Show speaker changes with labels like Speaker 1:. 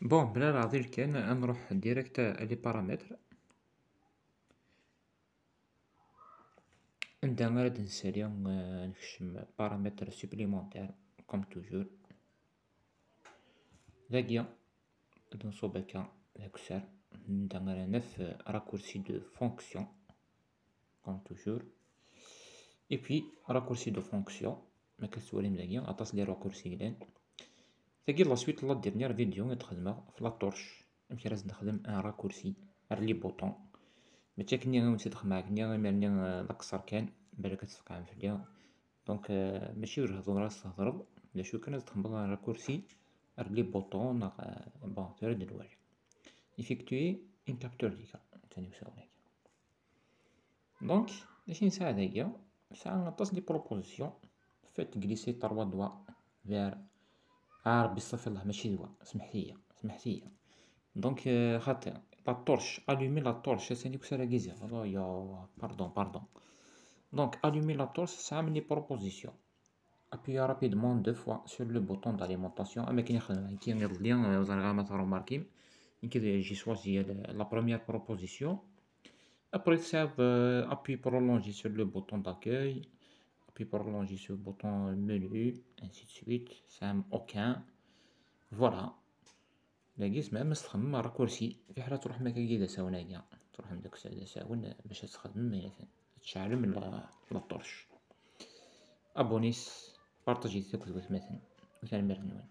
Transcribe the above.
Speaker 1: بون بلا العظير كان نروح ديريكت لي بارامتر، نبدا نرد نسالي نكشم بارامتر سوبليمونتير كوم توجور، لاقيا نصوب هاكا لاكسار، نبدا نف راكورسي دو فونكسيون كوم توجور، اي بي راكورسي دو فونكسيون مكتسوالي ملاقيا عطاس لي راكورسي قلال، ثاقي لا سويت لا ديرنيير فيديو نتخدمها في لا طورش، نمشي راز نخدم ان راكورسي على لي بوطون، ماشي كني نتدخل معاك كني مرني نقصر كان بالك تفقع فيا، دونك ماشي وجه هضر راس تهضر لا شو كان تخدم راكورسي على لي بوطون بون ترد الواجب ايفيكتوي ان كابتور ديكا تاني وساو هناك، دونك باش نساعد هيا ساعة نعطاس لي بروبوزيسيون فات غليسي 3 دوا فير ربي صافي الله ماشي دوا سمحتيا دونك خاطر لا طورش الومي لا طورش ثاني كسر كيزا يا باردون دونك الومي لا طورش ساعة من لي بروبوزيسيون appuyer rapidement deux fois sur le bouton d'alimentation اما كي نخدم كي نغيض ليا زعما ما تروماركي كي جي شوازي لا بروميير بروبوزيسيون après ça appuie prolonger sur le bouton d'accueil, appuie prolonger sur le bouton menu, ainsi de suite, سام aucun voilà لاقيت مع مستخدم راكورسي في حالة تروح مكا كيدا ساوناكيا تروح من داك الساعة ساون باش تخدم تشعل من لا طورش ابونيس بارطاجي مثلا وثاني مرنون.